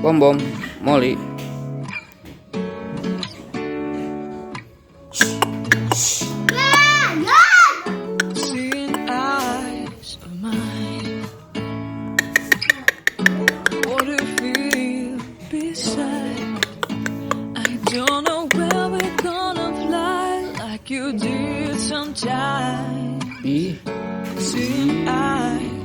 Bom, Molly. Seeing eyes of mine. What do you feel beside? I don't know where we're gonna fly like you did sometimes. Seeing eyes